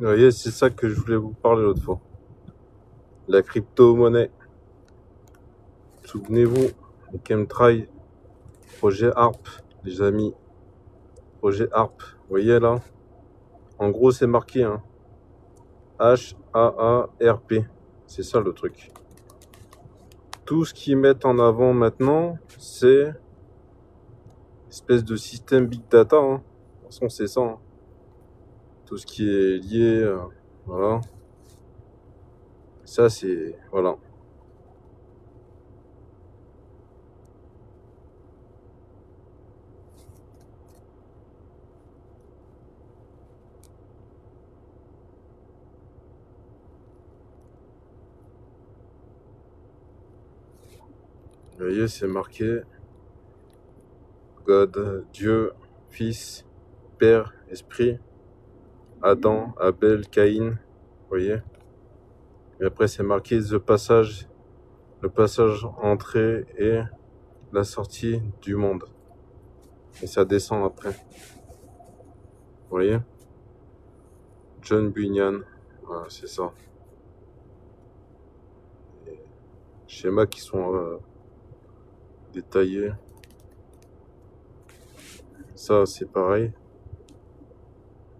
Vous voyez, c'est ça que je voulais vous parler l'autre fois. La crypto-monnaie. Souvenez-vous, les chemtrails, projet ARP, les amis. Projet ARP. Vous voyez là? En gros, c'est marqué, hein. H-A-A-R-P. C'est ça le truc. Tout ce qu'ils mettent en avant maintenant, c'est une espèce de système big data, hein. De toute façon, c'est ça, hein. Tout ce qui est lié, voilà. Ça, c'est... Voilà. Vous voyez, c'est marqué God, Dieu, Fils, Père, Esprit, Adam, Abel, Caïn. Vous voyez? Et après, c'est marqué le passage entrée et la sortie du monde. Et ça descend après. Vous voyez? John Bunyan. Voilà, c'est ça. Et schémas qui sont détaillés. Ça, c'est pareil.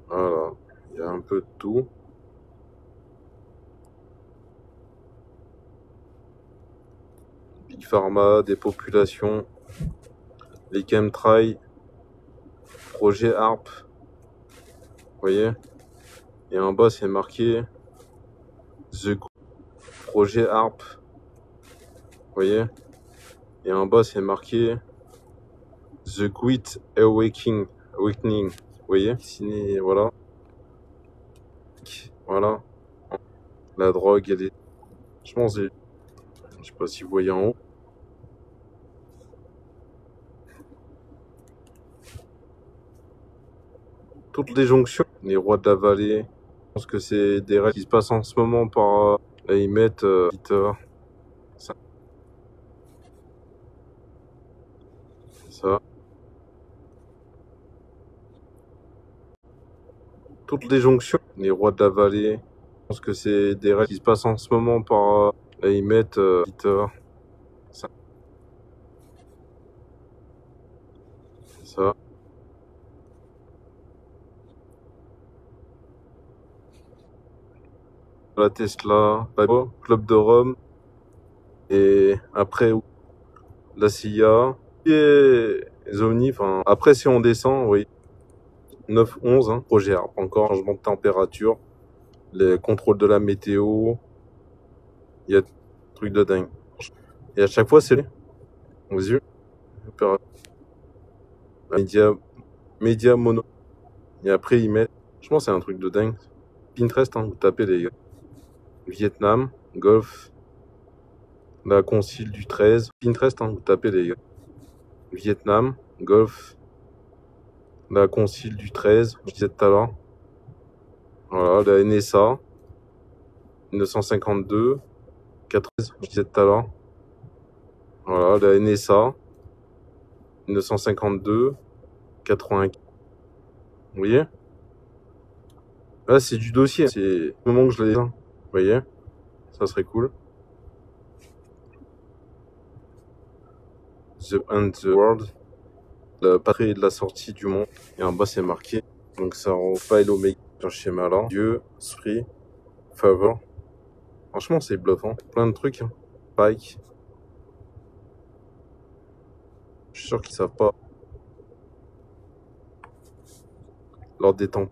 Voilà. Il y a un peu de tout. Big Pharma, des populations, les chemtrails, projet ARP. Vous voyez? Et en bas, c'est marqué The projet ARP. Vous voyez? Et en bas, c'est marqué The Great Awakening. Vous voyez? Signé, voilà. Voilà. La drogue, elle est... Je pense, je sais pas si vous voyez en haut. Toutes les jonctions, les rois de la vallée. Je pense que c'est des règles qui se passent en ce moment par... Là, ils mettent... ça. Ça. Toutes les jonctions, les rois de la vallée. Je pense que c'est des règles qui se passent en ce moment par... Là, ils mettent... ça. Ça. La Tesla, Club de Rome. Et après, la CIA. Et les ovnis, enfin... Après, si on descend, oui. 9-11, hein, projet ARP, encore changement de température, les contrôles de la météo, il y a des trucs de dingue. Et à chaque fois, c'est aux yeux. Média mono. Et après, ils mettent, je pense que c'est un truc de dingue. Pinterest, hein, vous tapez les gars. Vietnam, Golfe, la concile du 13. Pinterest, hein, vous tapez les gars. Vietnam, Golfe, la concile du 13, je disais tout à l'heure. Voilà, la NSA, 1952, 14, je disais tout à l'heure. Voilà, la NSA, 1952, 95. Vous voyez? Là, c'est du dossier. C'est le moment que je l'ai. Vous voyez? Ça serait cool. The End the World. La patrie de la sortie du monde. Et en bas, c'est marqué. Donc, ça rend pas l'oméga sur ce schéma-là. Dieu, esprit, favor. Franchement, c'est bluffant. Plein de trucs. Hein. Pike. Je suis sûr qu'ils savent pas. L'ordre des temps.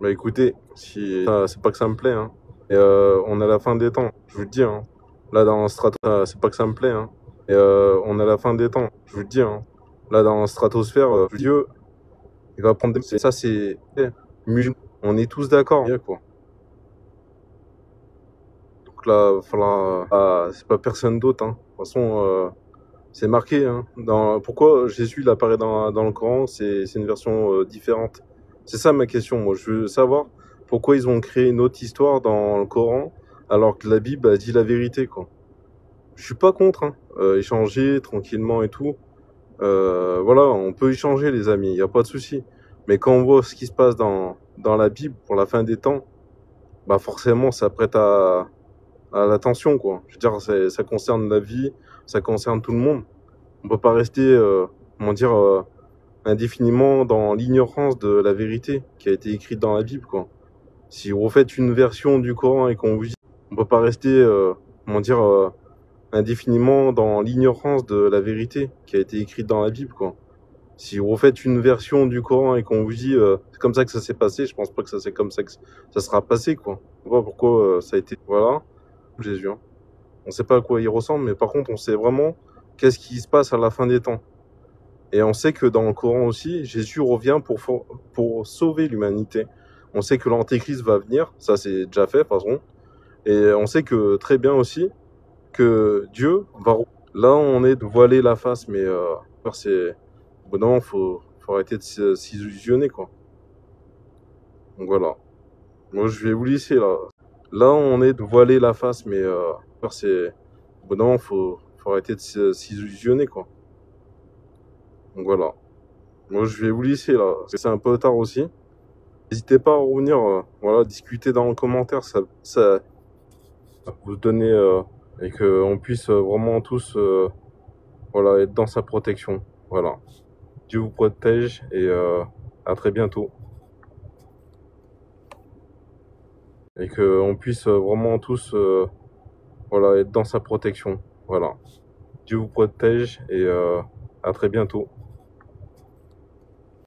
Bah écoutez, si... c'est pas que ça me plaît. Hein. Et on est à la fin des temps. Je vous le dis. Hein. Là, dans Strato, c'est pas que ça me plaît. Hein. Et on est à la fin des temps. Je vous le dis. Hein. Là, dans Stratosphère, Dieu, il va prendre des... Ça, c'est... On est tous d'accord. Quoi. Donc là, il va falloir... Ah, c'est pas personne d'autre. Hein. De toute façon, c'est marqué. Hein. Pourquoi Jésus il apparaît dans le Coran? C'est une version différente. C'est ça ma question. Moi, je veux savoir pourquoi ils ont créé une autre histoire dans le Coran alors que la Bible a dit la vérité. Quoi. Je suis pas contre. Hein. Échanger tranquillement et tout. Voilà, on peut échanger les amis. Il n'y a pas de souci. Mais quand on voit ce qui se passe dans la Bible pour la fin des temps, bah forcément, ça prête à l'attention, quoi. Je veux dire, ça concerne la vie, ça concerne tout le monde. On peut pas rester, comment dire, indéfiniment dans l'ignorance de la vérité qui a été écrite dans la Bible, quoi. Si vous refaites une version du Coran et qu'on vous dit, on peut pas rester, comment dire, indéfiniment dans l'ignorance de la vérité qui a été écrite dans la Bible, quoi. Si vous refaites une version du Coran et qu'on vous dit c'est comme ça que ça s'est passé, je pense pas que ça c'est comme ça que ça sera passé, quoi. Je vois pas pourquoi ça a été. Voilà, Jésus. Hein. On sait pas à quoi il ressemble, mais par contre on sait vraiment qu'est-ce qui se passe à la fin des temps. Et on sait que dans le Coran aussi, Jésus revient pour sauver l'humanité. On sait que l'Antéchrist va venir, ça c'est déjà fait de toute façon. Et on sait que très bien aussi que Dieu va. Là on est de voiler la face, mais c'est. Bon, non, faut arrêter de s'illusionner, quoi. Donc voilà. Moi, je vais vous laisser, là. Là, on est de voiler la face, mais c'est. Bon, non, faut arrêter de s'illusionner, quoi. Donc voilà. Moi, je vais vous laisser, là. Parce que c'est un peu tard aussi. N'hésitez pas à revenir, voilà, discuter dans les commentaires, ça vous donner, et qu'on puisse vraiment tous, voilà, être dans sa protection. Voilà. Dieu vous protège et à très bientôt. Et qu'on puisse vraiment tous, voilà, être dans sa protection. Voilà. Dieu vous protège et à très bientôt.